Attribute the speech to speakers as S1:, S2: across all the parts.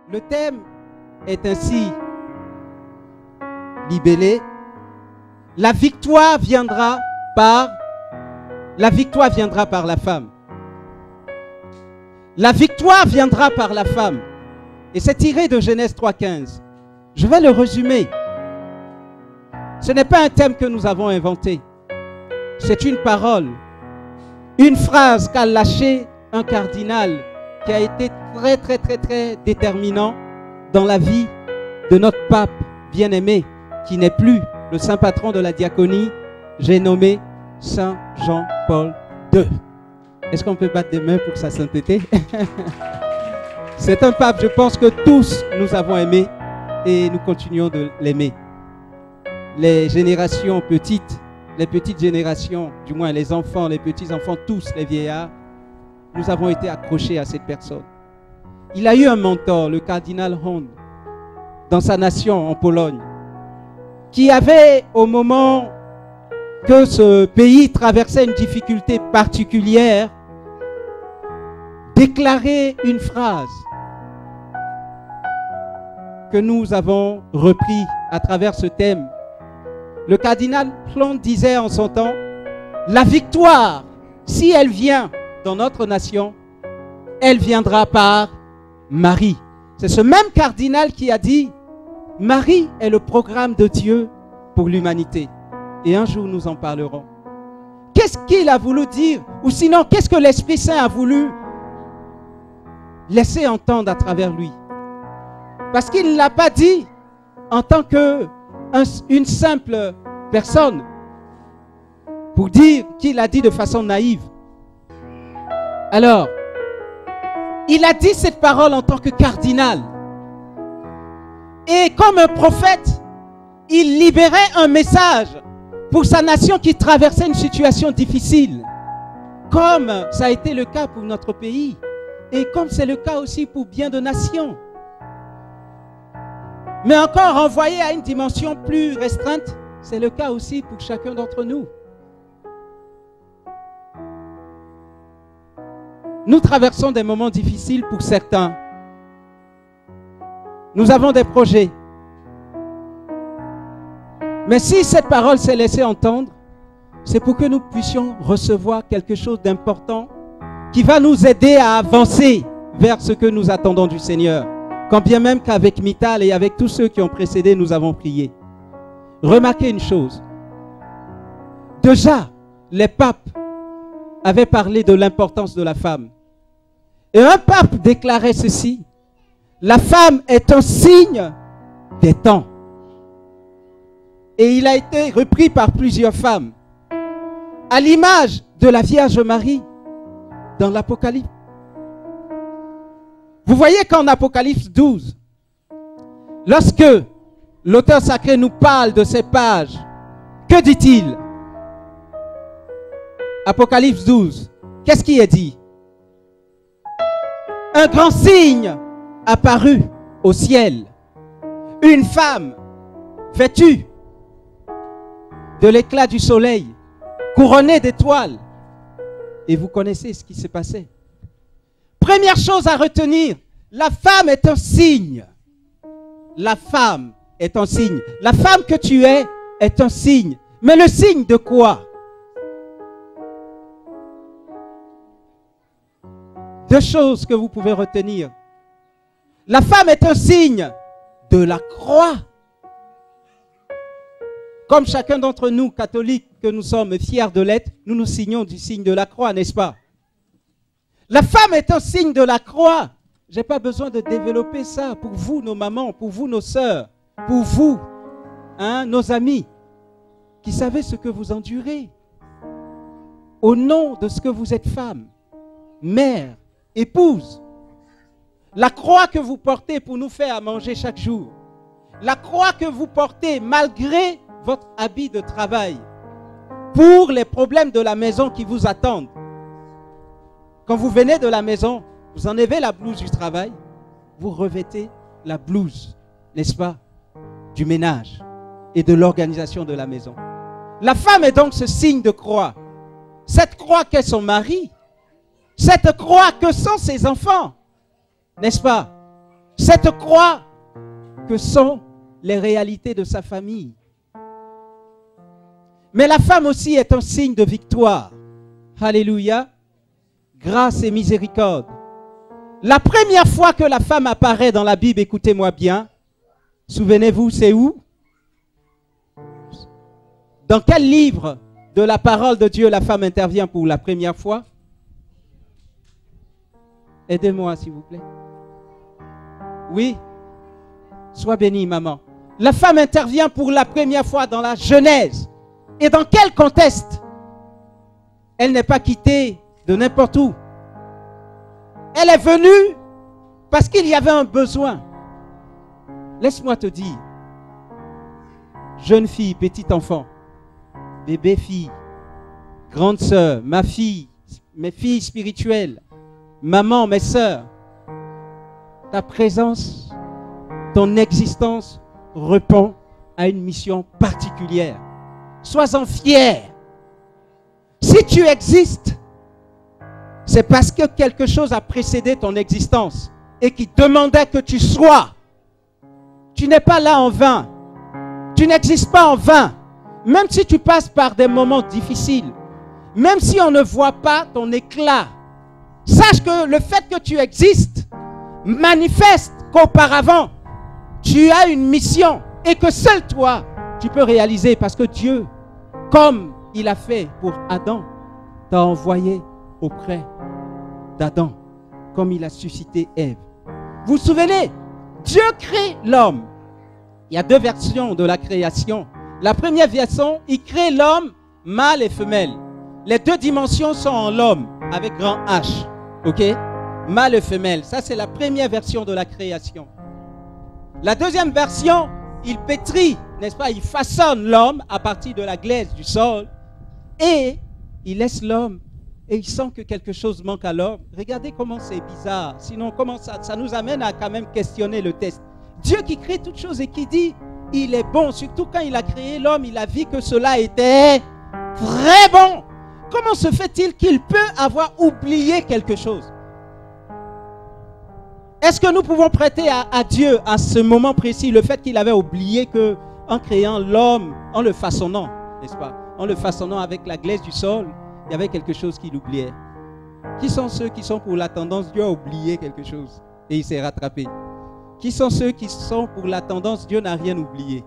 S1: Le thème est ainsi libellé. La victoire viendra par la femme. La victoire viendra par la femme. Et c'est tiré de Genèse 3,15. Je vais le résumer. Ce n'est pas un thème que nous avons inventé. C'est une parole, une phrase qu'a lâchée un cardinal qui a été très déterminant dans la vie de notre pape bien-aimé, qui n'est plus le saint patron de la diaconie. J'ai nommé Saint Jean-Paul II. Est-ce qu'on peut battre des mains pour sa sainteté? C'est un pape, je pense que tous nous avons aimé et nous continuons de l'aimer. Les générations petites, les petites générations, du moins les enfants, les petits-enfants, tous les vieillards, nous avons été accrochés à cette personne. Il a eu un mentor, le cardinal Hond, dans sa nation, en Pologne, qui avait, au moment que ce pays traversait une difficulté particulière, déclaré une phrase que nous avons repris à travers ce thème. Le cardinal Hond disait en son temps, la victoire, si elle vient dans notre nation, elle viendra par Marie. C'est ce même cardinal qui a dit, Marie est le programme de Dieu pour l'humanité. Et un jour nous en parlerons. Qu'est-ce qu'il a voulu dire? Ou sinon, qu'est-ce que l'Esprit Saint a voulu laisser entendre à travers lui? Parce qu'il ne l'a pas dit en tant qu'une simple personne, pour dire qu'il a dit de façon naïve. Alors, il a dit cette parole en tant que cardinal. Et comme un prophète, il libérait un message pour sa nation qui traversait une situation difficile. Comme ça a été le cas pour notre pays. Et comme c'est le cas aussi pour bien de nations. Mais encore envoyé à une dimension plus restreinte, c'est le cas aussi pour chacun d'entre nous. Nous traversons des moments difficiles pour certains. Nous avons des projets. Mais si cette parole s'est laissée entendre, c'est pour que nous puissions recevoir quelque chose d'important qui va nous aider à avancer vers ce que nous attendons du Seigneur. Quand bien même qu'avec Mittal et avec tous ceux qui ont précédé, nous avons prié. Remarquez une chose. Déjà, les papes avaient parlé de l'importance de la femme. Et un pape déclarait ceci. La femme est un signe des temps. Et il a été repris par plusieurs femmes. À l'image de la Vierge Marie dans l'Apocalypse. Vous voyez qu'en Apocalypse 12, lorsque l'auteur sacré nous parle de ces pages, que dit-il? Apocalypse 12, qu'est-ce qui est dit? Un grand signe apparut au ciel. Une femme vêtue de l'éclat du soleil, couronnée d'étoiles. Et vous connaissez ce qui s'est passé. Première chose à retenir, la femme est un signe. La femme est un signe. La femme que tu es est un signe. Mais le signe de quoi? Deux choses que vous pouvez retenir. La femme est un signe de la croix. Comme chacun d'entre nous, catholiques, que nous sommes fiers de l'être, nous nous signons du signe de la croix, n'est-ce pas? La femme est un signe de la croix. Je n'ai pas besoin de développer ça pour vous, nos mamans, pour vous, nos sœurs, pour vous, nos amis, qui savez ce que vous endurez. Au nom de ce que vous êtes femme, mère, épouse. La croix que vous portez pour nous faire à manger chaque jour. La croix que vous portez malgré votre habit de travail. Pour les problèmes de la maison qui vous attendent. Quand vous venez de la maison, vous enlevez la blouse du travail, vous revêtez la blouse, n'est-ce pas, du ménage et de l'organisation de la maison. La femme est donc ce signe de croix. Cette croix qu'est son mari, cette croix que sont ses enfants, n'est-ce pas? cette croix que sont les réalités de sa famille. Mais la femme aussi est un signe de victoire. Alléluia. Grâce et miséricorde. La première fois que la femme apparaît dans la Bible, écoutez-moi bien, souvenez-vous, c'est où? Dans quel livre de la parole de Dieu la femme intervient pour la première fois? Aidez-moi, s'il vous plaît. Oui? Sois bénie, maman. La femme intervient pour la première fois dans la Genèse. Et dans quel contexte? Elle n'est pas quittée de n'importe où. Elle est venue parce qu'il y avait un besoin. Laisse-moi te dire, jeune fille, petit enfant, bébé fille, grande sœur, ma fille, mes filles spirituelles, maman, mes sœurs, ta présence, ton existence répond à une mission particulière. Sois-en fier. Si tu existes, c'est parce que quelque chose a précédé ton existence et qui demandait que tu sois. Tu n'es pas là en vain. Tu n'existes pas en vain. Même si tu passes par des moments difficiles, même si on ne voit pas ton éclat, sache que le fait que tu existes manifeste qu'auparavant, tu as une mission et que seul toi, tu peux réaliser parce que Dieu, comme il a fait pour Adam, t'a envoyé auprès d'Adam, comme il a suscité Ève. Vous vous souvenez, Dieu crée l'homme. Il y a deux versions de la création. La première version, il crée l'homme mâle et femelle. Les deux dimensions sont en l'homme, avec grand H. Ok? Mâle et femelle. Ça, c'est la première version de la création. La deuxième version, il pétrit, n'est-ce pas? Il façonne l'homme à partir de la glaise du sol. Et il laisse l'homme et il sent que quelque chose manque à l'homme. Regardez comment c'est bizarre. Sinon, comment ça nous amène à quand même questionner le test. Dieu qui crée toutes choses et qui dit, il est bon. Surtout quand il a créé l'homme, il a vu que cela était très bon. Comment se fait-il qu'il peut avoir oublié quelque chose? Est-ce que nous pouvons prêter à Dieu, à ce moment précis, le fait qu'il avait oublié que, en créant l'homme, en le façonnant, n'est-ce pas? En le façonnant avec la glaise du sol, il y avait quelque chose qu'il oubliait. Qui sont ceux qui sont pour la tendance Dieu a oublié quelque chose et il s'est rattrapé? Qui sont ceux qui sont pour la tendance Dieu n'a rien oublié?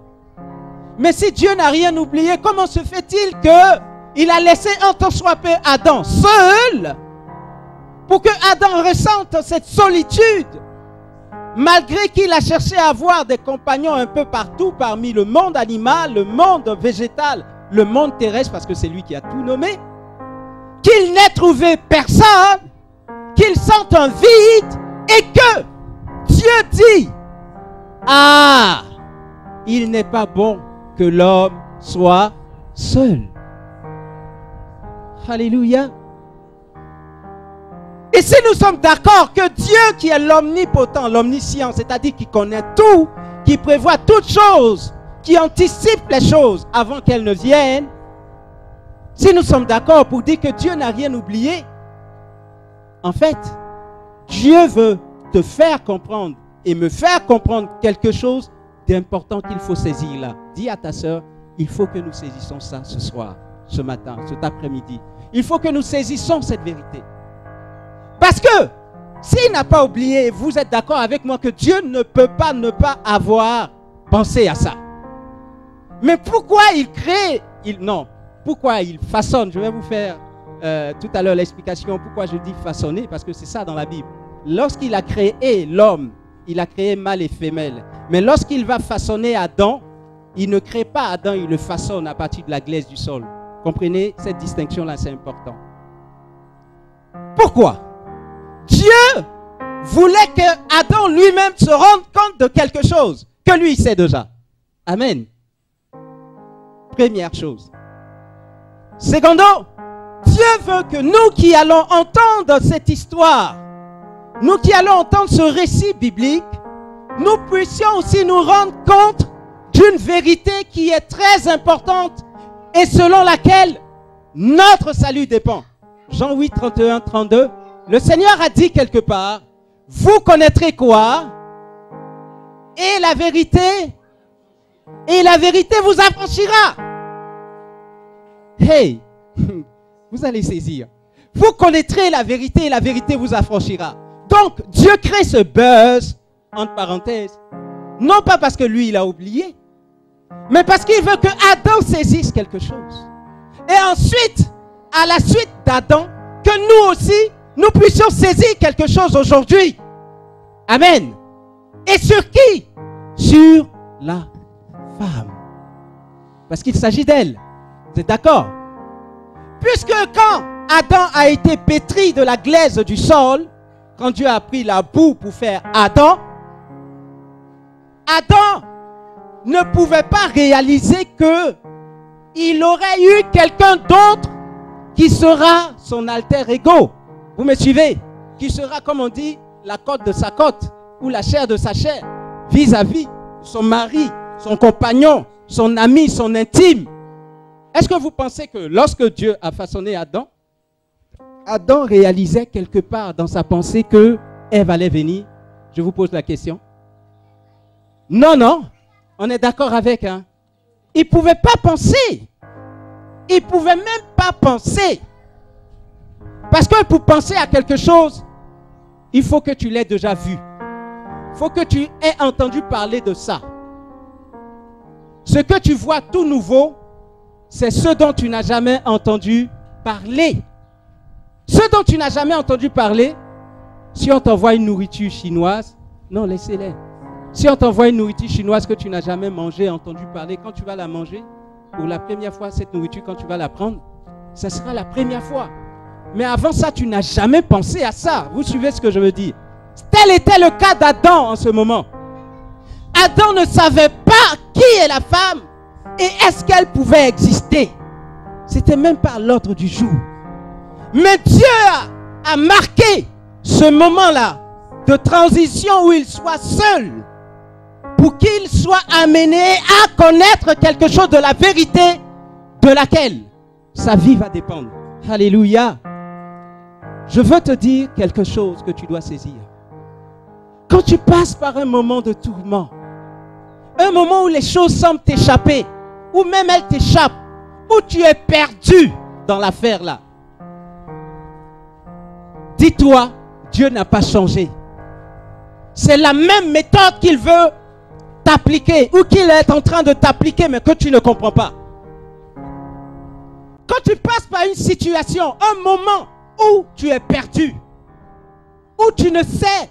S1: Mais si Dieu n'a rien oublié, comment se fait-il qu'il a laissé un tant soit peu Adam seul pour que Adam ressente cette solitude, malgré qu'il a cherché à avoir des compagnons un peu partout parmi le monde animal, le monde végétal, le monde terrestre, parce que c'est lui qui a tout nommé, qu'il n'ait trouvé personne, qu'il sente un vide et que Dieu dit, ah, il n'est pas bon que l'homme soit seul. Alléluia. Et si nous sommes d'accord que Dieu qui est l'omnipotent, l'omniscient, c'est-à-dire qui connaît tout, qui prévoit toutes choses, qui anticipe les choses avant qu'elles ne viennent, si nous sommes d'accord pour dire que Dieu n'a rien oublié, en fait, Dieu veut te faire comprendre et me faire comprendre quelque chose d'important qu'il faut saisir là. Dis à ta soeur, il faut que nous saisissons ça ce soir, ce matin, cet après-midi. Il faut que nous saisissons cette vérité. Parce que, s'il n'a pas oublié, vous êtes d'accord avec moi que Dieu ne peut pas ne pas avoir pensé à ça. Mais pourquoi il crée, pourquoi il façonne? Je vais vous faire tout à l'heure l'explication pourquoi je dis façonner, parce que c'est ça dans la Bible. Lorsqu'il a créé l'homme, il a créé mâle et femelle. Mais lorsqu'il va façonner Adam, il ne crée pas Adam, il le façonne à partir de la glaise du sol. Comprenez, cette distinction-là, c'est important. Pourquoi? Dieu voulait que Adam lui-même se rende compte de quelque chose que lui, il sait déjà. Amen. Première chose. Secondo, Dieu veut que nous qui allons entendre cette histoire, nous qui allons entendre ce récit biblique, nous puissions aussi nous rendre compte d'une vérité qui est très importante et selon laquelle notre salut dépend. Jean 8, 31, 32. Le Seigneur a dit quelque part, vous connaîtrez quoi? et la vérité vous affranchira. Hey, vous allez saisir. Vous connaîtrez la vérité et la vérité vous affranchira. Donc, Dieu crée ce buzz, entre parenthèses, non pas parce que lui, il a oublié, mais parce qu'il veut que Adam saisisse quelque chose. Et ensuite, à la suite d'Adam, que nous aussi, nous puissions saisir quelque chose aujourd'hui. Amen. Et sur qui? Sur la femme. Parce qu'il s'agit d'elle. Vous êtes d'accord? Puisque quand Adam a été pétri de la glaise du sol, quand Dieu a pris la boue pour faire Adam, Adam ne pouvait pas réaliser que il aurait eu quelqu'un d'autre qui sera son alter ego. Vous me suivez? Qui sera, comme on dit, la côte de sa côte ou la chair de sa chair, vis-à-vis son mari, son compagnon, son ami, son intime. Est-ce que vous pensez que lorsque Dieu a façonné Adam, Adam réalisait quelque part dans sa pensée que Ève allait venir? Je vous pose la question. Non, non, on est d'accord avec. Hein? Il ne pouvait pas penser. Il ne pouvait même pas penser. Parce que pour penser à quelque chose, il faut que tu l'aies déjà vu. Il faut que tu aies entendu parler de ça. Ce que tu vois tout nouveau, c'est ce dont tu n'as jamais entendu parler. Ce dont tu n'as jamais entendu parler, si on t'envoie une nourriture chinoise, non, laissez-les. Si on t'envoie une nourriture chinoise que tu n'as jamais mangée, entendu parler, quand tu vas la manger, pour la première fois, cette nourriture, quand tu vas la prendre, ça sera la première fois. Mais avant ça, tu n'as jamais pensé à ça. Vous suivez ce que je veux dire? Tel était le cas d'Adam en ce moment. Adam ne savait pas qui est la femme et est-ce qu'elle pouvait exister. C'était même pas l'ordre du jour. Mais Dieu a marqué ce moment-là de transition où il soit seul pour qu'il soit amené à connaître quelque chose de la vérité de laquelle sa vie va dépendre. Alléluia. Je veux te dire quelque chose que tu dois saisir. Quand tu passes par un moment de tourment, un moment où les choses semblent t'échapper, ou même elles t'échappent, où tu es perdu dans l'affaire là, dis-toi, Dieu n'a pas changé. C'est la même méthode qu'il veut t'appliquer, ou qu'il est en train de t'appliquer, mais que tu ne comprends pas. Quand tu passes par une situation, un moment où tu es perdu, où tu ne sais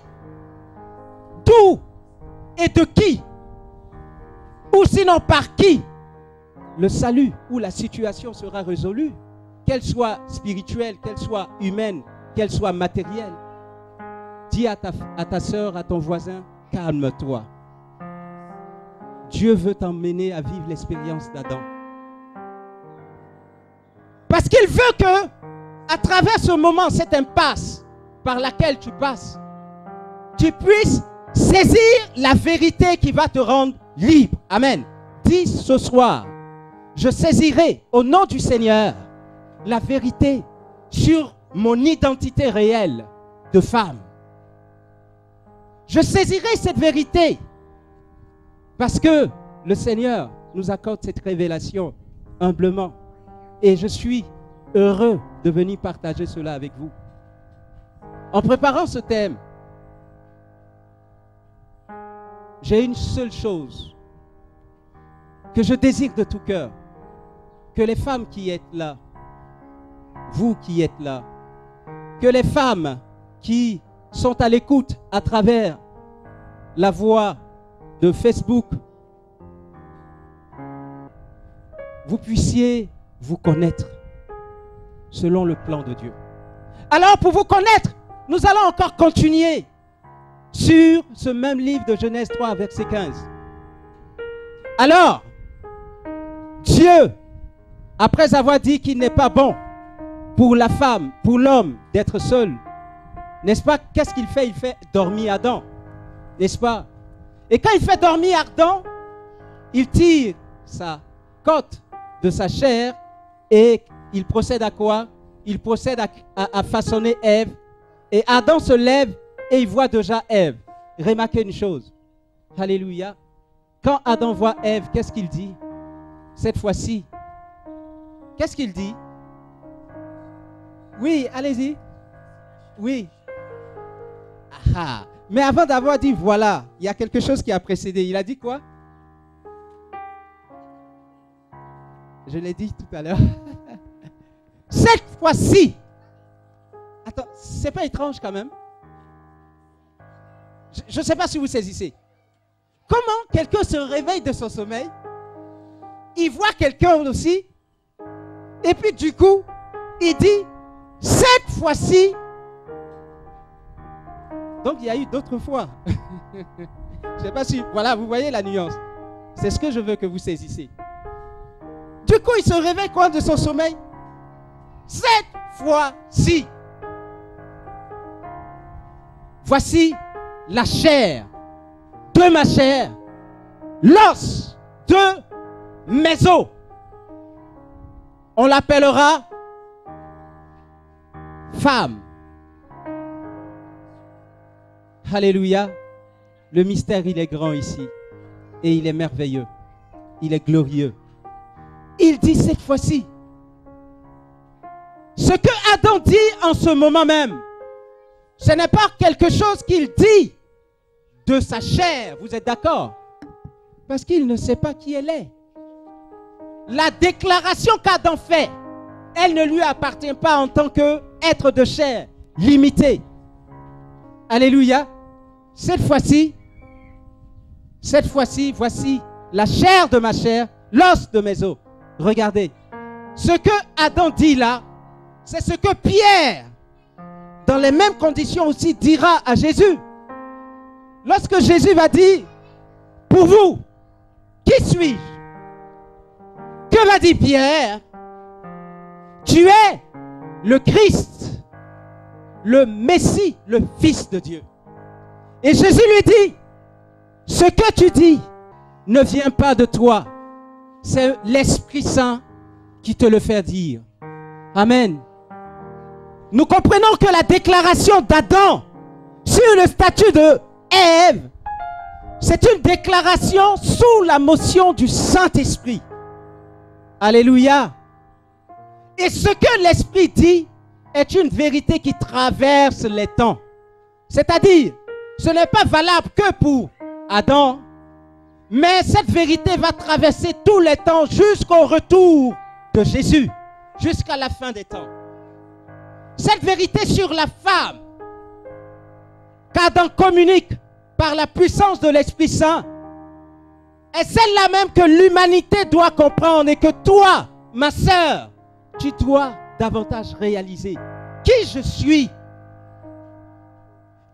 S1: d'où et de qui, ou sinon par qui le salut ou la situation sera résolue, qu'elle soit spirituelle, qu'elle soit humaine, qu'elle soit matérielle. Dis à ta soeur, à ton voisin, calme-toi. Dieu veut t'emmener à vivre l'expérience d'Adam. Parce qu'il veut que, à travers ce moment, cette impasse par laquelle tu passes, tu puisses saisir la vérité qui va te rendre libre. Amen. Dis ce soir, je saisirai au nom du Seigneur la vérité sur mon identité réelle de femme. Je saisirai cette vérité parce que le Seigneur nous accorde cette révélation humblement. Et je suis heureux de venir partager cela avec vous. En préparant ce thème, j'ai une seule chose que je désire de tout cœur. Que les femmes qui êtes là, vous qui êtes là, que les femmes qui sont à l'écoute à travers la voix de Facebook, vous puissiez vous connaître selon le plan de Dieu. Alors pour vous connaître, nous allons encore continuer sur ce même livre de Genèse 3, verset 15. Alors, Dieu, après avoir dit qu'il n'est pas bon pour la femme, pour l'homme, d'être seul, n'est-ce pas? Qu'est-ce qu'il fait? Il fait dormir Adam, n'est-ce pas? Et quand il fait dormir Adam, il tire sa côte de sa chair et il procède à quoi? Il procède à façonner Ève. Et Adam se lève et il voit déjà Ève. Remarquez une chose. Alléluia. Quand Adam voit Ève, qu'est-ce qu'il dit? Cette fois-ci, qu'est-ce qu'il dit? Oui, allez-y. Oui. Ah, mais avant d'avoir dit voilà, il y a quelque chose qui a précédé. Il a dit quoi? Je l'ai dit tout à l'heure. Cette fois-ci. Attends, c'est pas étrange quand même? Je ne sais pas si vous saisissez. Comment quelqu'un se réveille de son sommeil, il voit quelqu'un aussi, et puis du coup, il dit, cette fois-ci. Donc il y a eu d'autres fois. Je ne sais pas si, voilà, vous voyez la nuance. C'est ce que je veux que vous saisissiez. Du coup, il se réveille quoi de son sommeil? Cette fois-ci. Voici la chair de ma chair, l'os de mes os. On l'appellera femme. Alléluia. Le mystère, il est grand ici. Et il est merveilleux. Il est glorieux. Il dit cette fois-ci. Ce que Adam dit en ce moment même, ce n'est pas quelque chose qu'il dit de sa chair. Vous êtes d'accord? Parce qu'il ne sait pas qui elle est. La déclaration qu'Adam fait, elle ne lui appartient pas en tant qu'être de chair limité. Alléluia. Cette fois-ci, voici la chair de ma chair, l'os de mes os. Regardez. Ce que Adam dit là, c'est ce que Pierre, dans les mêmes conditions aussi, dira à Jésus. Lorsque Jésus va dire, pour vous, qui suis-je? Que va dire Pierre? Tu es le Christ, le Messie, le Fils de Dieu. Et Jésus lui dit, ce que tu dis ne vient pas de toi, c'est l'Esprit Saint qui te le fait dire. Amen. Nous comprenons que la déclaration d'Adam sur le statut de Ève, c'est une déclaration sous la motion du Saint-Esprit. Alléluia. Et ce que l'Esprit dit est une vérité qui traverse les temps. C'est-à-dire, ce n'est pas valable que pour Adam, mais cette vérité va traverser tous les temps jusqu'au retour de Jésus, jusqu'à la fin des temps. Cette vérité sur la femme qu'Adam communique par la puissance de l'Esprit Saint est celle-là même que l'humanité doit comprendre et que toi, ma sœur, tu dois davantage réaliser. Qui je suis?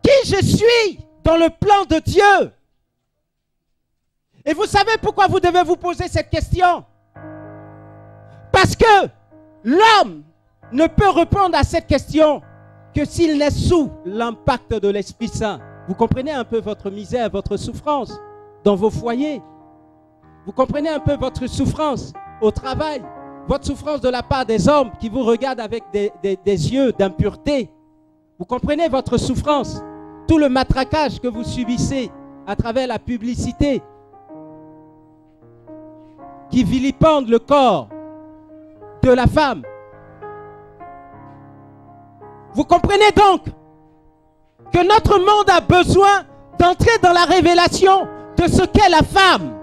S1: Qui je suis dans le plan de Dieu? Et vous savez pourquoi vous devez vous poser cette question? Parce que l'homme ne peut répondre à cette question que s'il n'est sous l'impact de l'Esprit Saint. Vous comprenez un peu votre misère, votre souffrance dans vos foyers. Vous comprenez un peu votre souffrance au travail, votre souffrance de la part des hommes qui vous regardent avec des yeux d'impureté. Vous comprenez votre souffrance, tout le matraquage que vous subissez à travers la publicité qui vilipende le corps de la femme. Vous comprenez donc que notre monde a besoin d'entrer dans la révélation de ce qu'est la femme.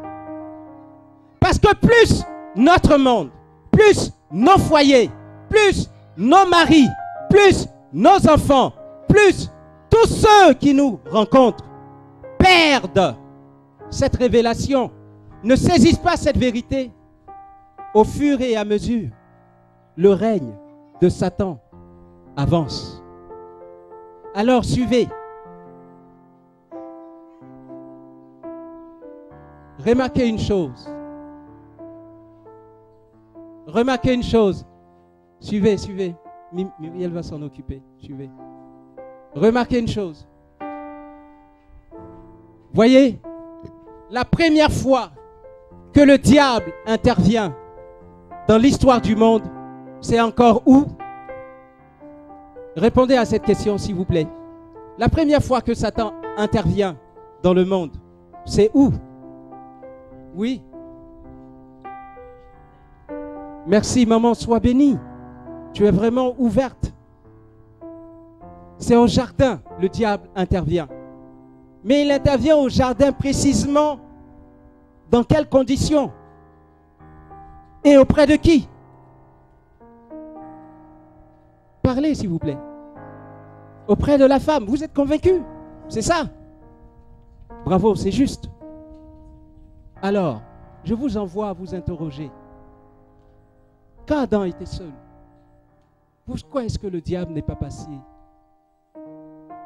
S1: Parce que plus notre monde, plus nos foyers, plus nos maris, plus nos enfants, plus tous ceux qui nous rencontrent perdent cette révélation, ne saisissent pas cette vérité, au fur et à mesure, le règne de Satan avance. Alors suivez. Remarquez une chose. Remarquez une chose. Suivez, suivez. Elle va s'en occuper. Suivez. Remarquez une chose. Voyez, la première fois que le diable intervient dans l'histoire du monde, c'est encore où? Répondez à cette question, s'il vous plaît. La première fois que Satan intervient dans le monde, C'est où? Oui. Merci, maman, sois bénie. Tu es vraiment ouverte. C'est au jardin, le diable intervient. Mais il intervient au jardin précisément dans quelles conditions? Et auprès de qui? Parlez, s'il vous plaît. Auprès de la femme. Vous êtes convaincus? C'est ça? Bravo, c'est juste. Alors, je vous envoie à vous interroger. Quand Adam était seul, pourquoi est-ce que le diable n'est pas passé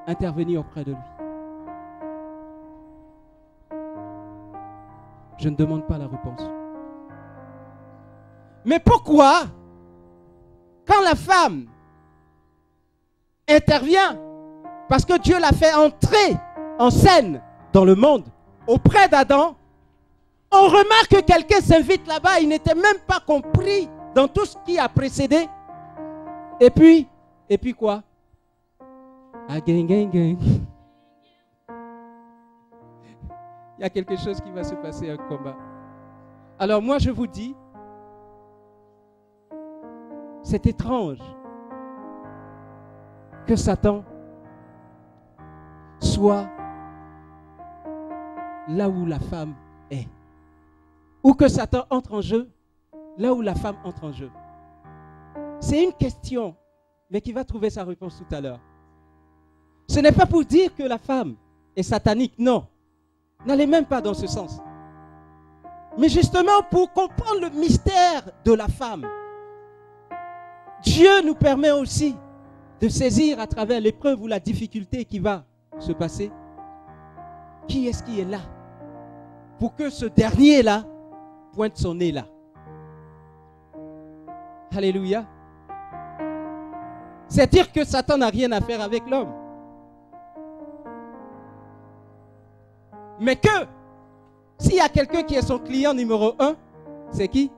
S1: intervenir auprès de lui? Je ne demande pas la réponse. Mais pourquoi, quand la femme intervient, parce que Dieu l'a fait entrer en scène dans le monde, auprès d'Adam, on remarque que quelqu'un s'invite là-bas, il n'était même pas compris dans tout ce qui a précédé. Et puis quoi? Ah, gang, gang, gang. Il y a quelque chose qui va se passer, un combat. Alors moi je vous dis, c'est étrange que Satan soit là où la femme est. Ou que Satan entre en jeu là où la femme entre en jeu. C'est une question, mais qui va trouver sa réponse tout à l'heure. Ce n'est pas pour dire que la femme est satanique, non. N'allez même pas dans ce sens. Mais justement pour comprendre le mystère de la femme, Dieu nous permet aussi de saisir à travers l'épreuve ou la difficulté qui va se passer, qui est-ce qui est là pour que ce dernier-là pointe son nez là. Alléluia. C'est-à-dire que Satan n'a rien à faire avec l'homme. Mais que, s'il y a quelqu'un qui est son client numéro 1, c'est qui?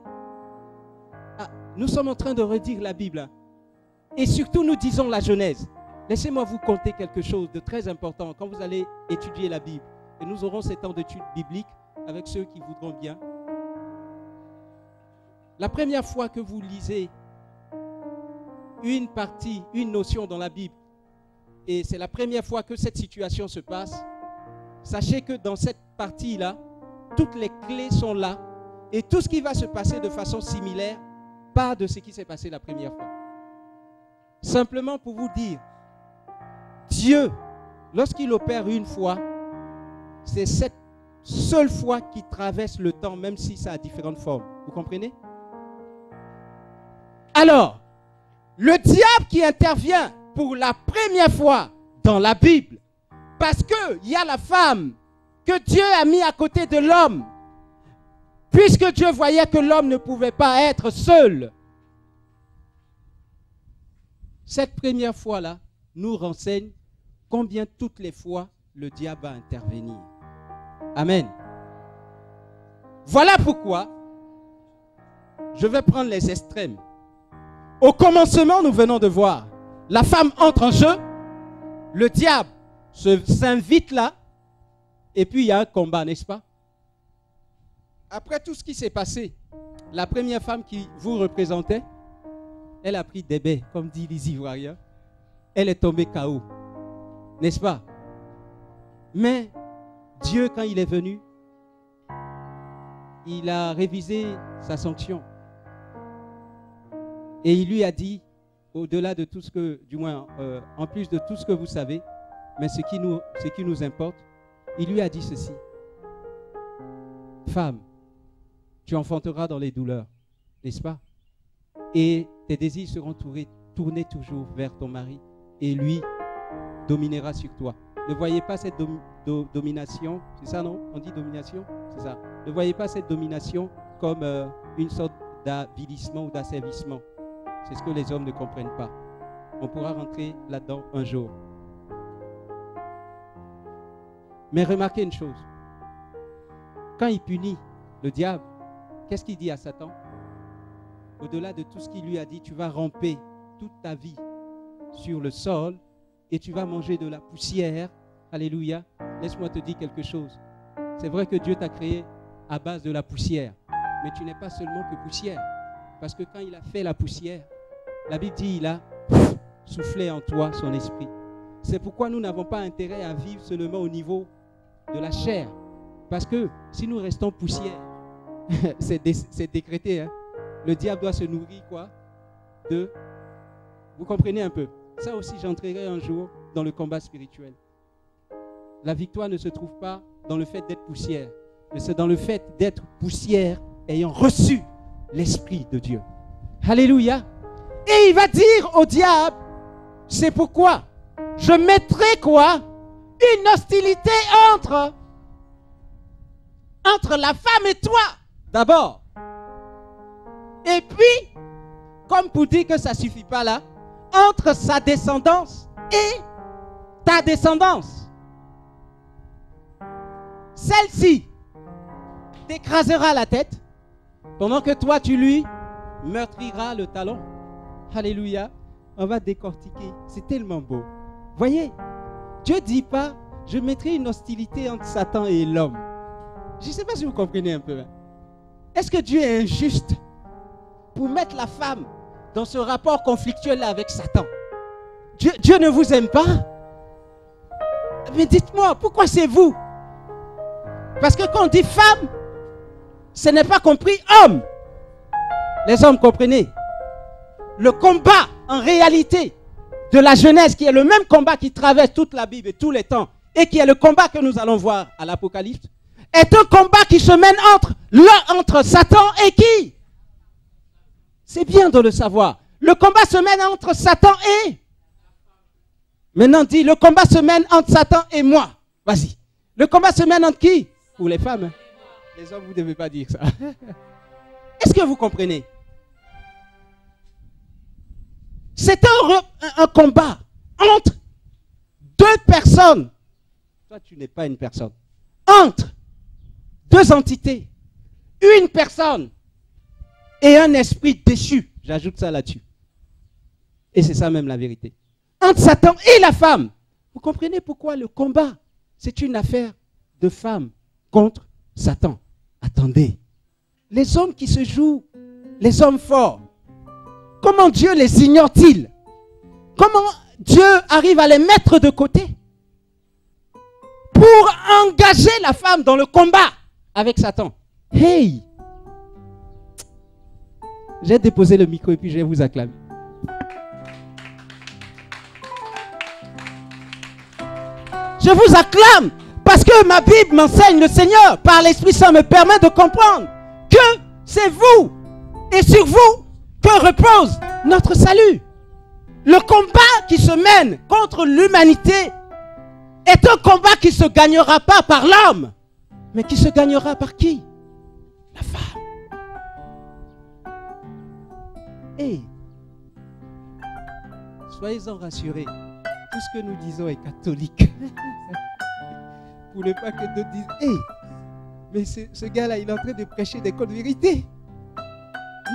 S1: Nous sommes en train de redire la Bible. Et surtout, nous disons la Genèse. Laissez-moi vous conter quelque chose de très important quand vous allez étudier la Bible. Et nous aurons ces temps d'études bibliques avec ceux qui voudront bien. La première fois que vous lisez une partie, une notion dans la Bible, et c'est la première fois que cette situation se passe, sachez que dans cette partie-là, toutes les clés sont là et tout ce qui va se passer de façon similaire part de ce qui s'est passé la première fois. Simplement pour vous dire, Dieu, lorsqu'il opère une fois, c'est cette seule fois qui traverse le temps, même si ça a différentes formes. Vous comprenez? Alors, le diable qui intervient pour la première fois dans la Bible, parce qu'il y a la femme que Dieu a mis à côté de l'homme, puisque Dieu voyait que l'homme ne pouvait pas être seul. Cette première fois-là nous renseigne combien toutes les fois le diable va intervenir. Amen. Voilà pourquoi je vais prendre les extrêmes. Au commencement, nous venons de voir, la femme entre en jeu, le diable s'invite là, et puis il y a un combat, n'est-ce pas? Après tout ce qui s'est passé, la première femme qui vous représentait, elle a pris des baies, comme dit les Ivoiriens. Elle est tombée KO, n'est-ce pas? Mais Dieu, quand il est venu, il a révisé sa sanction. Et il lui a dit, au-delà de tout ce que, du moins, en plus de tout ce que vous savez, mais ce qui nous importe, il lui a dit ceci. Femme, tu enfanteras dans les douleurs, n'est-ce pas? Et tes désirs seront tournés toujours vers ton mari, et lui dominera sur toi. Ne voyez pas cette domination, c'est ça non? On dit domination? C'est ça. Ne voyez pas cette domination comme une sorte d'avilissement ou d'asservissement. C'est ce que les hommes ne comprennent pas. On pourra rentrer là-dedans un jour. Mais remarquez une chose. Quand il punit le diable, qu'est-ce qu'il dit à Satan? Au-delà de tout ce qu'il lui a dit, tu vas ramper toute ta vie sur le sol et tu vas manger de la poussière. Alléluia. Laisse-moi te dire quelque chose. C'est vrai que Dieu t'a créé à base de la poussière, mais tu n'es pas seulement que poussière. Parce que quand il a fait la poussière, la Bible dit il a soufflé en toi son esprit. C'est pourquoi nous n'avons pas intérêt à vivre seulement au niveau de la chair. Parce que si nous restons poussière, c'est décrété. Hein? Le diable doit se nourrir quoi? Vous comprenez un peu? Ça aussi, j'entrerai un jour dans le combat spirituel. La victoire ne se trouve pas dans le fait d'être poussière, mais c'est dans le fait d'être poussière ayant reçu l'Esprit de Dieu. Alléluia. Et il va dire au diable, c'est pourquoi je mettrai quoi? Une hostilité entre la femme et toi, d'abord. Et puis, comme pour dire que ça ne suffit pas là, entre sa descendance et ta descendance. Celle-ci t'écrasera la tête, pendant que toi, tu lui meurtriras le talon. Alléluia. On va décortiquer. C'est tellement beau. Voyez, Dieu ne dit pas, je mettrai une hostilité entre Satan et l'homme. Je ne sais pas si vous comprenez un peu. Hein. Est-ce que Dieu est injuste pour mettre la femme dans ce rapport conflictuel avec Satan? Dieu ne vous aime pas? Mais dites-moi, pourquoi c'est vous? Parce que quand on dit femme, ce n'est pas compris homme. Les hommes, comprenez? Le combat, en réalité, de la Genèse, qui est le même combat qui traverse toute la Bible et tous les temps, et qui est le combat que nous allons voir à l'Apocalypse, est un combat qui se mène entre Satan et qui? C'est bien de le savoir. Le combat se mène entre Satan et... Maintenant, dit, le combat se mène entre Satan et moi. Vas-y. Le combat se mène entre qui? Pour les femmes. Hein? Les hommes, vous ne devez pas dire ça. Est-ce que vous comprenez? C'est un combat entre deux personnes. Toi, tu n'es pas une personne. Entre deux entités. Une personne et un esprit déchu. J'ajoute ça là-dessus. Et c'est ça même la vérité. Entre Satan et la femme. Vous comprenez pourquoi le combat, c'est une affaire de femme contre Satan. Attendez. Les hommes qui se jouent, les hommes forts, comment Dieu les ignore-t-il? Comment Dieu arrive à les mettre de côté pour engager la femme dans le combat avec Satan? Hey! J'ai déposé le micro et puis je vais vous acclamer. Je vous acclame parce que ma Bible m'enseigne, le Seigneur, par l'Esprit Saint, me permet de comprendre que c'est vous et sur vous que repose notre salut. Le combat qui se mène contre l'humanité est un combat qui ne se gagnera pas par l'homme, mais qui se gagnera par qui? La femme. Et soyez-en rassurés, tout ce que nous disons est catholique. Pour ne pas que d'autres disent, hey, mais ce gars-là, il est en train de prêcher des codes vérités.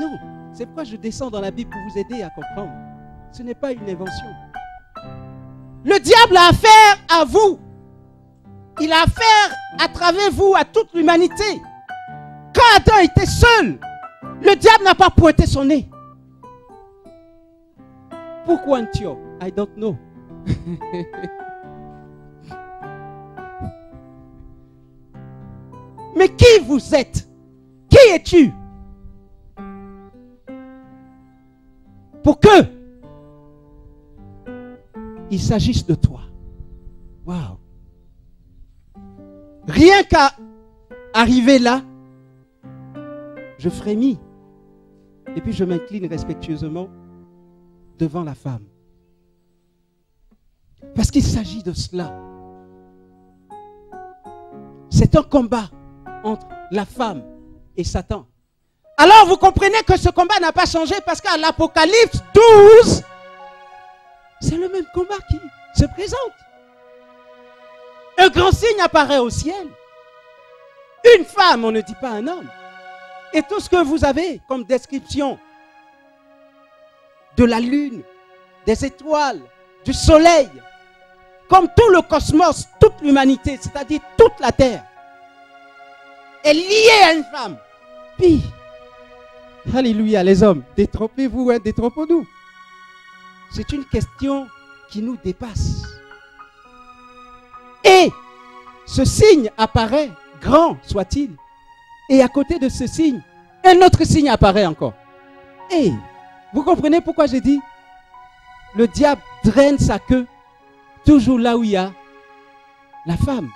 S1: Non, c'est pourquoi je descends dans la Bible pour vous aider à comprendre. Ce n'est pas une invention. Le diable a affaire à vous. Il a affaire à travers vous, à toute l'humanité. Quand Adam était seul, le diable n'a pas pointé son nez. Pourquoi Antioche? I don't know. Mais qui vous êtes? Qui es-tu? Pour que il s'agisse de toi. Waouh! Rien qu'à arriver là, je frémis. Et puis je m'incline respectueusement devant la femme. Parce qu'il s'agit de cela. C'est un combat entre la femme et Satan. Alors vous comprenez que ce combat n'a pas changé parce qu'à l'Apocalypse 12, c'est le même combat qui se présente. Un grand signe apparaît au ciel. Une femme, on ne dit pas un homme. Et tout ce que vous avez comme description de la lune, des étoiles, du soleil, comme tout le cosmos, toute l'humanité, c'est-à-dire toute la terre, est lié à une femme. Puis, alléluia, les hommes, détrompez-vous, hein, détrompons-nous. C'est une question qui nous dépasse. Et ce signe apparaît, grand soit-il. Et à côté de ce signe, un autre signe apparaît encore. Et vous comprenez pourquoi j'ai dit, le diable draine sa queue toujours là où il y a la femme.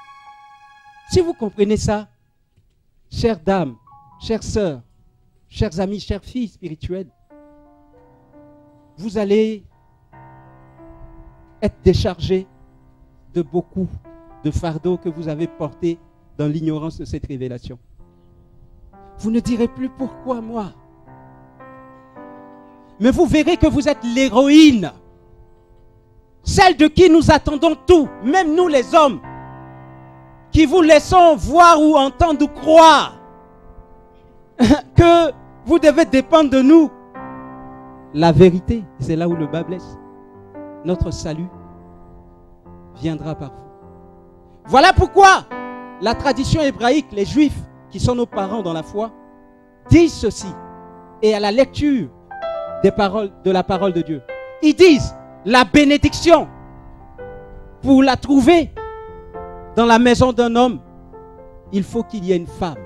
S1: Si vous comprenez ça, chères dames, chères sœurs, chers amis, chères filles spirituelles, vous allez être déchargés de beaucoup de fardeaux que vous avez portés dans l'ignorance de cette révélation. Vous ne direz plus pourquoi moi. Mais vous verrez que vous êtes l'héroïne, celle de qui nous attendons tout, même nous les hommes, qui vous laissons voir ou entendre ou croire que vous devez dépendre de nous. La vérité, c'est là où le bas blesse. Notre salut viendra par vous. Voilà pourquoi la tradition hébraïque, les Juifs, qui sont nos parents dans la foi, disent ceci. Et à la lecture des paroles, de la parole de Dieu, ils disent la bénédiction, pour la trouver dans la maison d'un homme, il faut qu'il y ait une femme.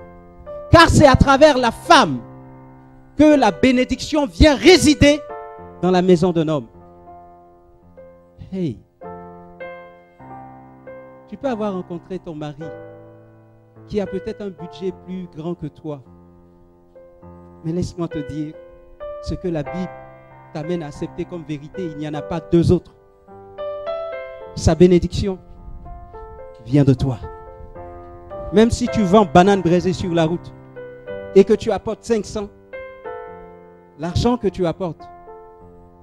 S1: Car c'est à travers la femme que la bénédiction vient résider dans la maison d'un homme. Hey, tu peux avoir rencontré ton mari qui a peut-être un budget plus grand que toi. Mais laisse-moi te dire ce que la Bible t'amène à accepter comme vérité. Il n'y en a pas deux autres. Sa bénédiction vient de toi. Même si tu vends banane braisée sur la route et que tu apportes 500, l'argent que tu apportes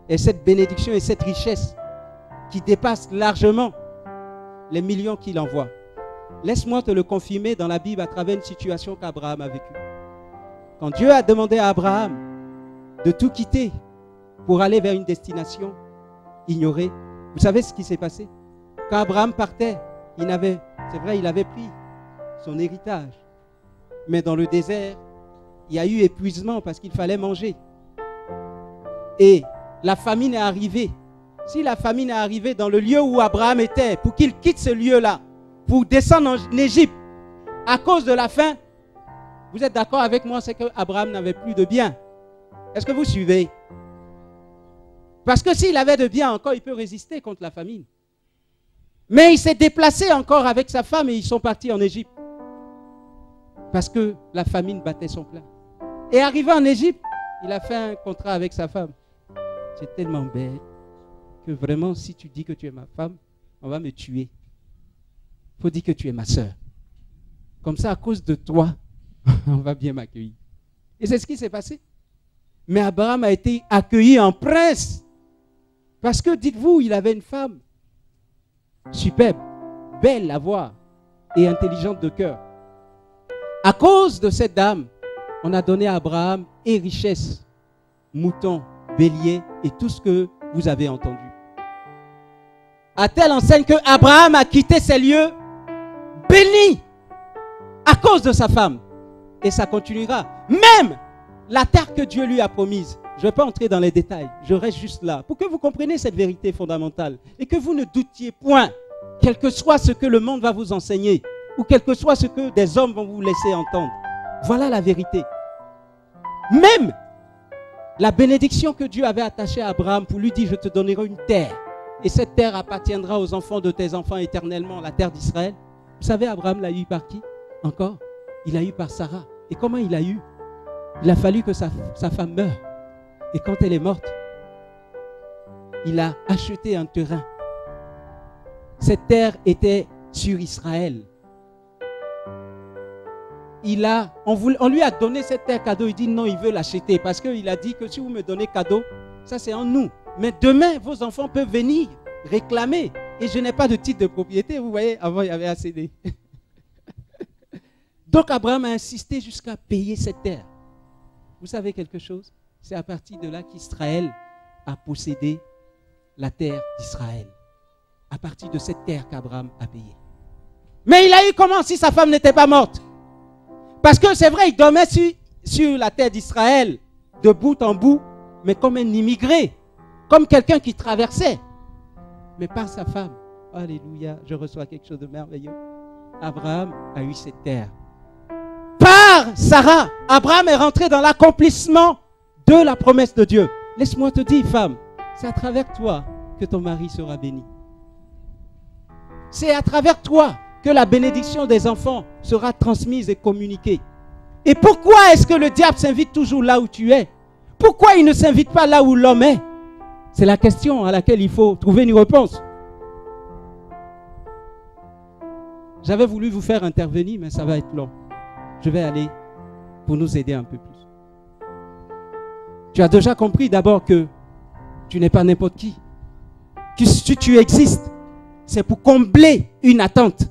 S1: et cette bénédiction et cette richesse qui dépasse largement les millions qu'il envoie. Laisse-moi te le confirmer dans la Bible à travers une situation qu'Abraham a vécue. Quand Dieu a demandé à Abraham de tout quitter pour aller vers une destination ignorée, vous savez ce qui s'est passé? Quand Abraham partait, c'est vrai, il avait pris son héritage. Mais dans le désert, il y a eu épuisement parce qu'il fallait manger. Et la famine est arrivée. Si la famine est arrivée dans le lieu où Abraham était, pour qu'il quitte ce lieu-là, pour descendre en Égypte, à cause de la faim, vous êtes d'accord avec moi, c'est qu'Abraham n'avait plus de biens. Est-ce que vous suivez? Parce que s'il avait de biens encore, il peut résister contre la famine. Mais il s'est déplacé encore avec sa femme et ils sont partis en Égypte. Parce que la famine battait son plein. Et arrivé en Égypte, il a fait un contrat avec sa femme. C'est tellement bête que vraiment, si tu dis que tu es ma femme, on va me tuer. Il faut dire que tu es ma soeur. Comme ça, à cause de toi, on va bien m'accueillir. Et c'est ce qui s'est passé. Mais Abraham a été accueilli en prince. Parce que, dites-vous, il avait une femme superbe, belle à voir et intelligente de cœur. À cause de cette dame, on a donné à Abraham et richesse, moutons, béliers et tout ce que vous avez entendu. À telle enseigne que Abraham a quitté ces lieux bénis à cause de sa femme. Et ça continuera. Même la terre que Dieu lui a promise. Je ne vais pas entrer dans les détails. Je reste juste là pour que vous compreniez cette vérité fondamentale et que vous ne doutiez point, quel que soit ce que le monde va vous enseigner ou quel que soit ce que des hommes vont vous laisser entendre. Voilà la vérité. Même la bénédiction que Dieu avait attachée à Abraham pour lui dire, je te donnerai une terre et cette terre appartiendra aux enfants de tes enfants éternellement, la terre d'Israël. Vous savez, Abraham l'a eu par qui? Encore, il l'a eu par Sarah. Et comment il l'a eu? Il a fallu que sa femme meure. Et quand elle est morte, il a acheté un terrain. Cette terre était sur Israël. On lui a donné cette terre cadeau. Il dit non, il veut l'acheter. Parce qu'il a dit que si vous me donnez cadeau, ça c'est en nous. Mais demain, vos enfants peuvent venir réclamer. Et je n'ai pas de titre de propriété. Vous voyez, avant il y avait ACD. Donc Abraham a insisté jusqu'à payer cette terre. Vous savez quelque chose? C'est à partir de là qu'Israël a possédé la terre d'Israël. À partir de cette terre qu'Abraham a payé. Mais il a eu comment si sa femme n'était pas morte? Parce que c'est vrai, il dormait sur la terre d'Israël, de bout en bout, mais comme un immigré, comme quelqu'un qui traversait. Mais par sa femme, alléluia, je reçois quelque chose de merveilleux. Abraham a eu cette terre. Par Sarah, Abraham est rentré dans l'accomplissement de la promesse de Dieu. Laisse-moi te dire, femme, c'est à travers toi que ton mari sera béni. C'est à travers toi que la bénédiction des enfants sera transmise et communiquée. Et pourquoi est-ce que le diable s'invite toujours là où tu es? Pourquoi il ne s'invite pas là où l'homme est? C'est la question à laquelle il faut trouver une réponse. J'avais voulu vous faire intervenir, mais ça va être long. Je vais aller pour nous aider un peu plus. Tu as déjà compris d'abord que tu n'es pas n'importe qui. Que si tu existes, c'est pour combler une attente.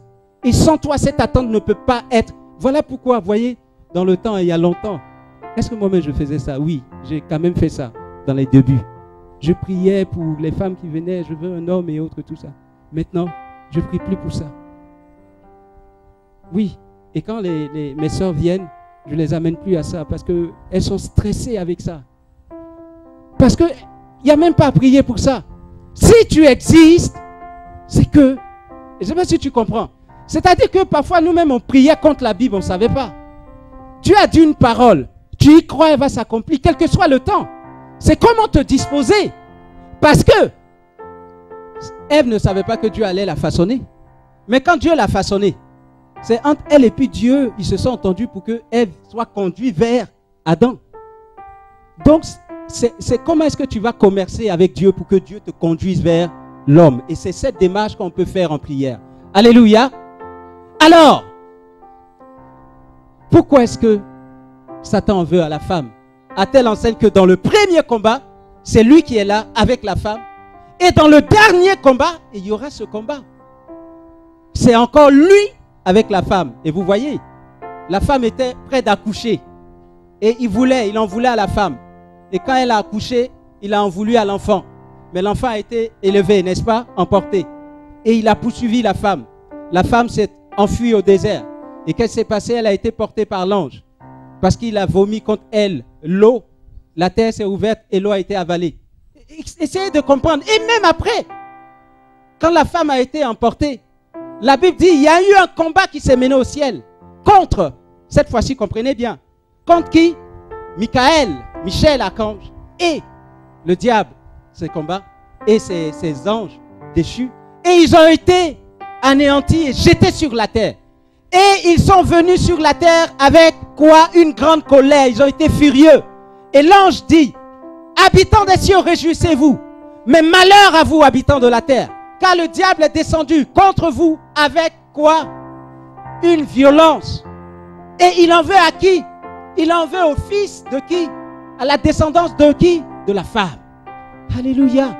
S1: Et sans toi, cette attente ne peut pas être. Voilà pourquoi, vous voyez, dans le temps, il y a longtemps, est-ce que moi-même je faisais ça? Oui, j'ai quand même fait ça dans les débuts. Je priais pour les femmes qui venaient, je veux un homme et autres, tout ça. Maintenant, je ne prie plus pour ça. Oui, et quand mes soeurs viennent, je ne les amène plus à ça parce qu'elles sont stressées avec ça. Parce qu'il n'y a même pas à prier pour ça. Si tu existes, c'est que, je ne sais pas si tu comprends, c'est-à-dire que parfois nous-mêmes on priait contre la Bible, on ne savait pas. Dieu a dit une parole, tu y crois, elle va s'accomplir, quel que soit le temps. C'est comment te disposer. Parce que Ève ne savait pas que Dieu allait la façonner. Mais quand Dieu l'a façonnée, c'est entre elle et puis Dieu, ils se sont entendus pour que Ève soit conduite vers Adam. Donc, c'est comment est-ce que tu vas commercer avec Dieu pour que Dieu te conduise vers l'homme. Et c'est cette démarche qu'on peut faire en prière. Alléluia. Alors, pourquoi est-ce que Satan en veut à la femme? À telle enseigne que dans le premier combat, c'est lui qui est là avec la femme. Et dans le dernier combat, il y aura ce combat. C'est encore lui avec la femme. Et vous voyez, la femme était prête d'accoucher. Et il en voulait à la femme. Et quand elle a accouché, il a en voulu à l'enfant. Mais l'enfant a été élevé, n'est-ce pas? Emporté. Et il a poursuivi la femme. La femme s'est enfuie au désert. Et qu'est-ce qui s'est passé? Elle a été portée par l'ange. Parce qu'il a vomi contre elle l'eau. La terre s'est ouverte et l'eau a été avalée. Essayez de comprendre. Et même après, quand la femme a été emportée, la Bible dit il y a eu un combat qui s'est mené au ciel. Contre, cette fois-ci, comprenez bien, contre qui? Michel, archange, et le diable, ces combats, et ses anges déchus. Et ils ont été anéantis et jetés sur la terre. Et ils sont venus sur la terre avec quoi? Une grande colère. Ils ont été furieux. Et l'ange dit, habitants des cieux, réjouissez-vous. Mais malheur à vous, habitants de la terre. Car le diable est descendu contre vous avec quoi? Une violence. Et il en veut à qui? Il en veut au fils de qui? À la descendance de qui? De la femme. Alléluia.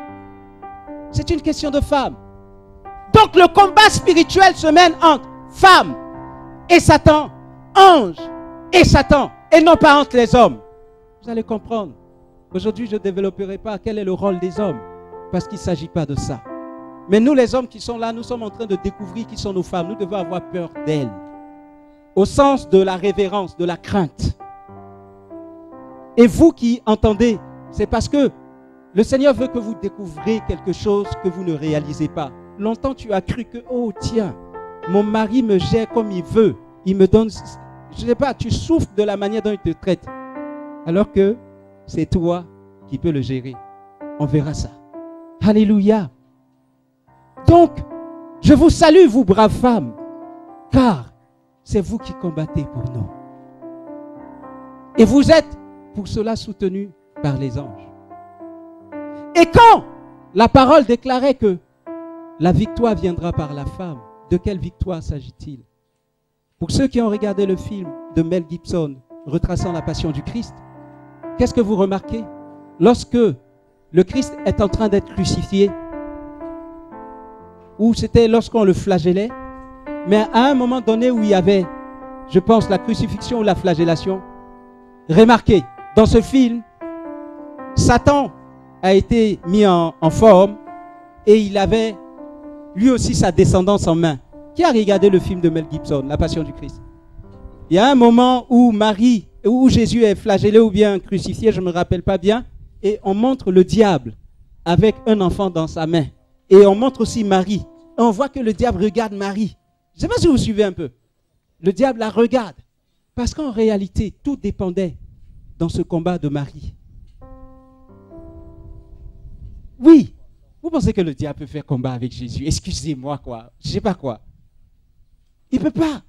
S1: C'est une question de femme. Donc le combat spirituel se mène entre femme et Satan, ange et Satan, et non pas entre les hommes. Vous allez comprendre. Aujourd'hui, je ne développerai pas quel est le rôle des hommes, parce qu'il ne s'agit pas de ça. Mais nous, les hommes qui sont là, nous sommes en train de découvrir qui sont nos femmes. Nous devons avoir peur d'elles, au sens de la révérence, de la crainte. Et vous qui entendez, c'est parce que le Seigneur veut que vous découvriez quelque chose que vous ne réalisez pas. Longtemps, tu as cru que, oh tiens, mon mari me gère comme il veut. Il me donne, je ne sais pas, tu souffres de la manière dont il te traite. Alors que c'est toi qui peux le gérer. On verra ça. Alléluia. Donc, je vous salue, vous braves femmes, car c'est vous qui combattez pour nous. Et vous êtes pour cela soutenus par les anges. Et quand la parole déclarait que la victoire viendra par la femme, de quelle victoire s'agit-il? Pour ceux qui ont regardé le film de Mel Gibson, retraçant la passion du Christ, qu'est-ce que vous remarquez? Lorsque le Christ est en train d'être crucifié, ou c'était lorsqu'on le flagellait, mais à un moment donné où il y avait, je pense, la crucifixion ou la flagellation, remarquez, dans ce film, Satan a été mis en forme et il avait lui aussi sa descendance en main. Qui a regardé le film de Mel Gibson, La Passion du Christ? Il y a un moment où où Jésus est flagellé ou bien crucifié, je ne me rappelle pas bien, et on montre le diable avec un enfant dans sa main. Et on montre aussi Marie. Et on voit que le diable regarde Marie. Je ne sais pas si vous suivez un peu. Le diable la regarde. Parce qu'en réalité, tout dépendait dans ce combat de Marie. Oui, vous pensez que le diable peut faire combat avec Jésus? Excusez-moi, quoi. Je ne sais pas quoi. Il ne peut pas.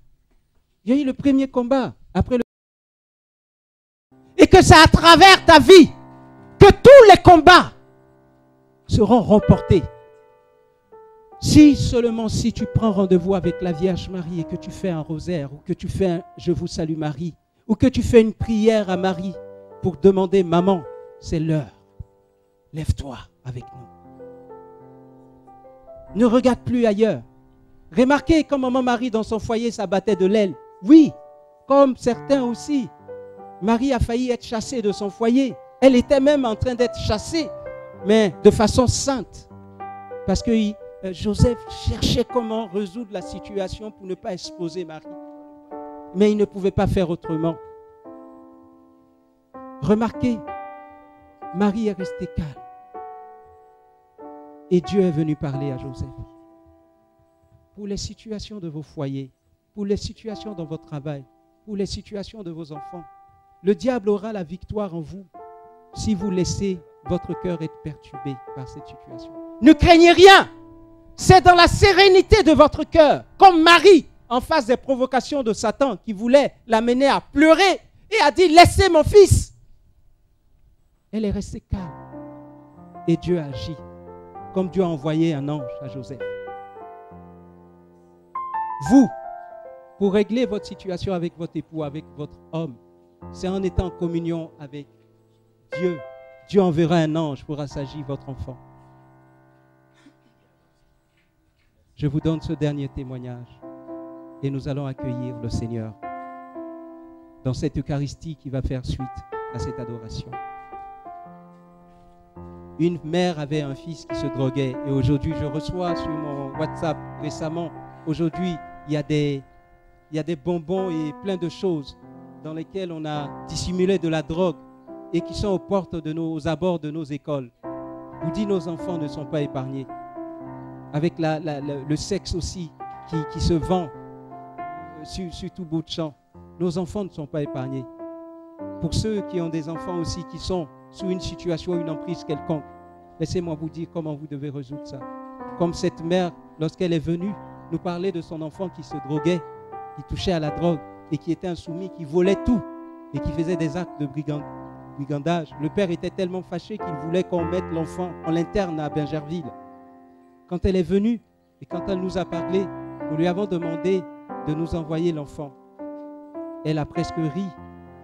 S1: Il y a eu le premier combat. Et que c'est à travers ta vie que tous les combats seront remportés. Si tu prends rendez-vous avec la Vierge Marie et que tu fais un rosaire, ou que tu fais un Je vous salue Marie, ou que tu fais une prière à Marie pour demander, maman, c'est l'heure. Lève-toi avec nous. Ne regarde plus ailleurs. Remarquez comme maman Marie dans son foyer s'abattait de l'aile. Oui, comme certains aussi. Marie a failli être chassée de son foyer. Elle était même en train d'être chassée, mais de façon sainte. Parce que Joseph cherchait comment résoudre la situation pour ne pas exposer Marie. Mais il ne pouvait pas faire autrement. Remarquez, Marie est restée calme. Et Dieu est venu parler à Joseph. Pour les situations de vos foyers, pour les situations dans votre travail, pour les situations de vos enfants, le diable aura la victoire en vous si vous laissez votre cœur être perturbé par cette situation. Ne craignez rien. C'est dans la sérénité de votre cœur, comme Marie, en face des provocations de Satan qui voulait l'amener à pleurer et a dit « Laissez mon fils ». Elle est restée calme et Dieu a agi, comme Dieu a envoyé un ange à Joseph. Vous, pour régler votre situation avec votre époux, avec votre homme, c'est en étant en communion avec Dieu. Dieu enverra un ange pour assagir votre enfant. Je vous donne ce dernier témoignage et nous allons accueillir le Seigneur dans cette Eucharistie qui va faire suite à cette adoration. Une mère avait un fils qui se droguait et aujourd'hui, je reçois sur mon WhatsApp récemment, aujourd'hui, il y a des bonbons et plein de choses dans lesquelles on a dissimulé de la drogue et qui sont aux abords de nos écoles. Je vous dis, nos enfants ne sont pas épargnés. Avec le sexe aussi qui se vend sur tout bout de champ. Nos enfants ne sont pas épargnés. Pour ceux qui ont des enfants aussi qui sont sous une situation, une emprise quelconque, laissez-moi vous dire comment vous devez résoudre ça. Comme cette mère, lorsqu'elle est venue nous parler de son enfant qui se droguait, qui touchait à la drogue et qui était insoumis, qui volait tout et qui faisait des actes de brigandage. Le père était tellement fâché qu'il voulait qu'on mette l'enfant en l'interne à Bingerville. Quand elle est venue et quand elle nous a parlé, nous lui avons demandé de nous envoyer l'enfant. Elle a presque ri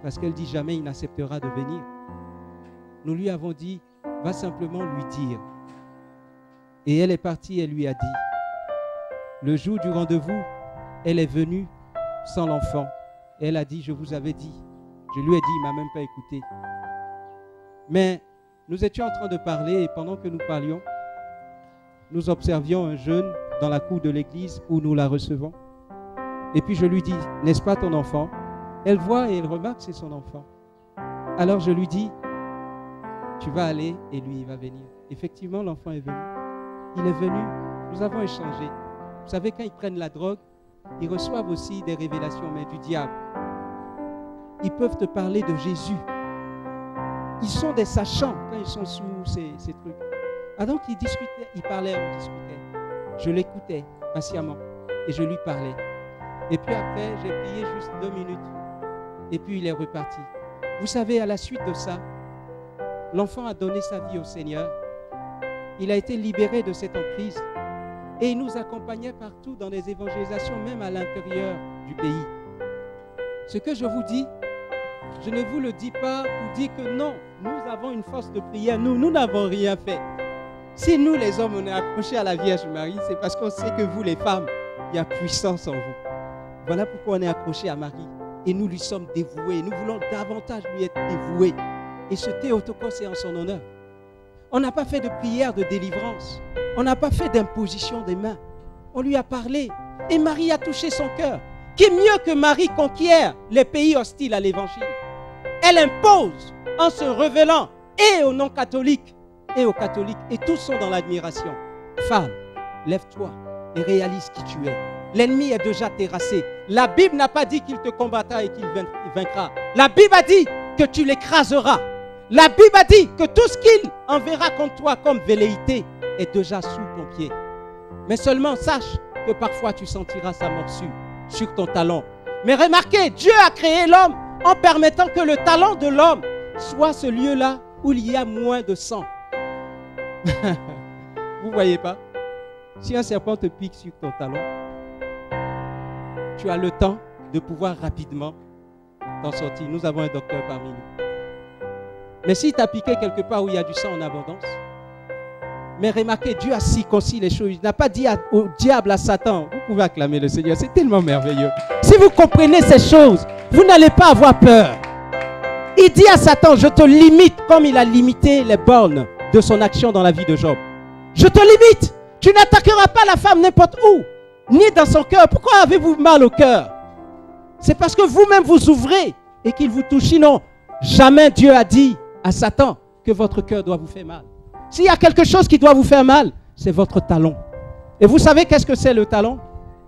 S1: parce qu'elle dit jamais il n'acceptera de venir. Nous lui avons dit, va simplement lui dire. Et elle est partie, elle lui a dit. Le jour du rendez-vous, elle est venue sans l'enfant. Elle a dit, je vous avais dit. Je lui ai dit, il ne m'a même pas écouté. Mais nous étions en train de parler et pendant que nous parlions, nous observions un jeune dans la cour de l'église où nous la recevons. Et puis je lui dis, n'est-ce pas ton enfant? Elle voit et elle remarque que c'est son enfant. Alors je lui dis, tu vas aller et lui il va venir. Effectivement, l'enfant est venu. Il est venu, nous avons échangé. Vous savez, quand ils prennent la drogue, ils reçoivent aussi des révélations, mais du diable. Ils peuvent te parler de Jésus. Ils sont des sachants quand ils sont sous ces trucs. Ah donc, ils discutaient, ils parlaient, on discutait. Je l'écoutais patiemment et je lui parlais. Et puis après, j'ai prié juste 2 minutes. Et puis il est reparti. Vous savez, à la suite de ça, l'enfant a donné sa vie au Seigneur. Il a été libéré de cette emprise. Et il nous accompagnait partout dans les évangélisations, même à l'intérieur du pays. Ce que je vous dis, je ne vous le dis pas pour dire que non, nous avons une force de prière. Nous n'avons rien fait. Si nous, les hommes, on est accrochés à la Vierge Marie, c'est parce qu'on sait que vous, les femmes, il y a puissance en vous. Voilà pourquoi on est accrochés à Marie. Et nous lui sommes dévoués. Nous voulons davantage lui être dévoués. Et ce Théotokos est en son honneur. On n'a pas fait de prière de délivrance. On n'a pas fait d'imposition des mains. On lui a parlé. Et Marie a touché son cœur. qui mieux que Marie conquiert les pays hostiles à l'évangile. Elle impose en se révélant et aux non-catholiques et aux catholiques, et tous sont dans l'admiration. Femme, lève-toi et réalise qui tu es. L'ennemi est déjà terrassé. La Bible n'a pas dit qu'il te combattra et qu'il vaincra. La Bible a dit que tu l'écraseras. La Bible a dit que tout ce qu'il enverra contre toi comme velléité est déjà sous ton pied. Mais seulement sache que parfois tu sentiras sa morsure sur ton talon. Mais remarquez, Dieu a créé l'homme en permettant que le talon de l'homme soit ce lieu-là où il y a moins de sang. Vous ne voyez pas? Si un serpent te pique sur ton talon, tu as le temps de pouvoir rapidement t'en sortir. Nous avons un docteur parmi nous. Mais si tu as piqué quelque part où il y a du sang en abondance, mais remarquez, Dieu a circoncis les choses. Il n'a pas dit au diable, à Satan, vous pouvez acclamer le Seigneur, c'est tellement merveilleux. Si vous comprenez ces choses, vous n'allez pas avoir peur. Il dit à Satan, je te limite comme il a limité les bornes de son action dans la vie de Job. Je te limite. Tu n'attaqueras pas la femme n'importe où, ni dans son cœur. Pourquoi avez-vous mal au cœur? C'est parce que vous-même vous ouvrez et qu'il vous touche. Sinon, jamais Dieu a dit à Satan que votre cœur doit vous faire mal. S'il y a quelque chose qui doit vous faire mal, c'est votre talon. Et vous savez qu'est-ce que c'est le talon?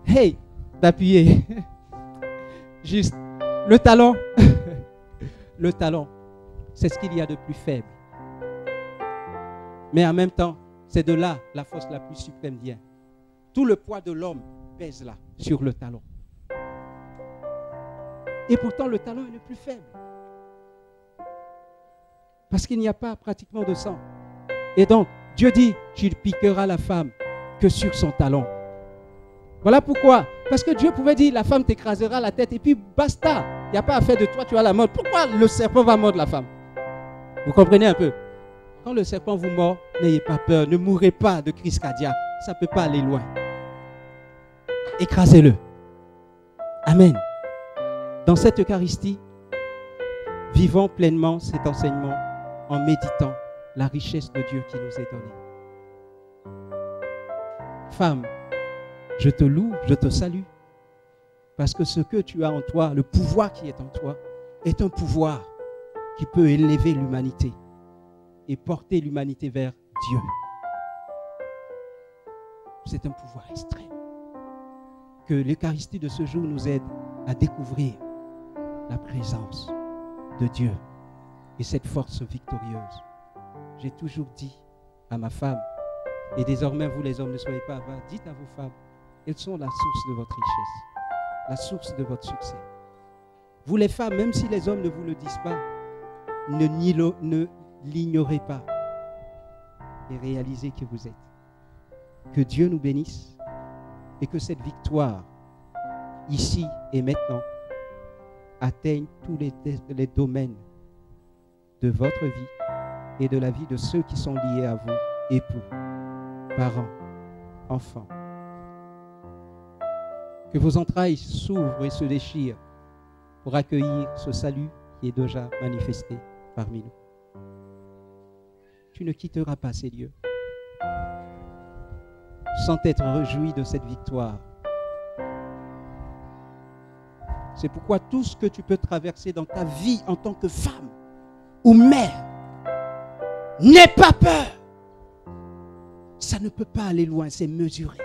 S1: Hey, d'appuyer. Juste, le talon. Le talon, c'est ce qu'il y a de plus faible. Mais en même temps, c'est de là la force la plus suprême vient. Tout le poids de l'homme pèse là, sur le talon. Et pourtant, le talon est le plus faible. Parce qu'il n'y a pas pratiquement de sang. Et donc, Dieu dit, tu ne piqueras la femme que sur son talon. Voilà pourquoi. Parce que Dieu pouvait dire, la femme t'écrasera la tête et puis basta. Il n'y a pas à faire de toi, tu as la mort. Pourquoi le serpent va mordre la femme? Vous comprenez un peu? Quand le serpent vous mord, n'ayez pas peur, ne mourrez pas de crise cardiaque. Ça ne peut pas aller loin. Écrasez-le. Amen. Dans cette Eucharistie, vivons pleinement cet enseignement en méditant la richesse de Dieu qui nous est donnée. Femme, je te loue, je te salue. Parce que ce que tu as en toi, le pouvoir qui est en toi, est un pouvoir qui peut élever l'humanité et porter l'humanité vers Dieu. C'est un pouvoir extrême. Que l'Eucharistie de ce jour nous aide à découvrir la présence de Dieu et cette force victorieuse. J'ai toujours dit à ma femme, et désormais vous les hommes ne soyez pas avares, dites à vos femmes, elles sont la source de votre richesse, la source de votre succès. Vous les femmes, même si les hommes ne vous le disent pas, ne l'ignorez pas et réalisez que vous êtes. Que Dieu nous bénisse et que cette victoire, ici et maintenant, atteigne tous les domaines de votre vie et de la vie de ceux qui sont liés à vous, époux, parents, enfants. Que vos entrailles s'ouvrent et se déchirent pour accueillir ce salut qui est déjà manifesté parmi nous. Tu ne quitteras pas ces lieux sans t'être réjoui de cette victoire. C'est pourquoi tout ce que tu peux traverser dans ta vie en tant que femme ou mère, n'aie pas peur. Ça ne peut pas aller loin, c'est mesuré.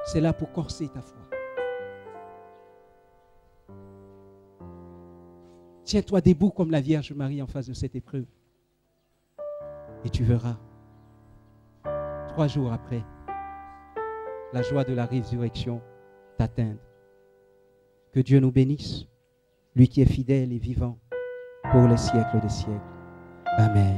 S1: C'est là pour corser ta foi. Tiens-toi debout comme la Vierge Marie en face de cette épreuve. Et tu verras, 3 jours après, la joie de la résurrection t'atteindre. Que Dieu nous bénisse, lui qui est fidèle et vivant pour les siècles des siècles. Amen.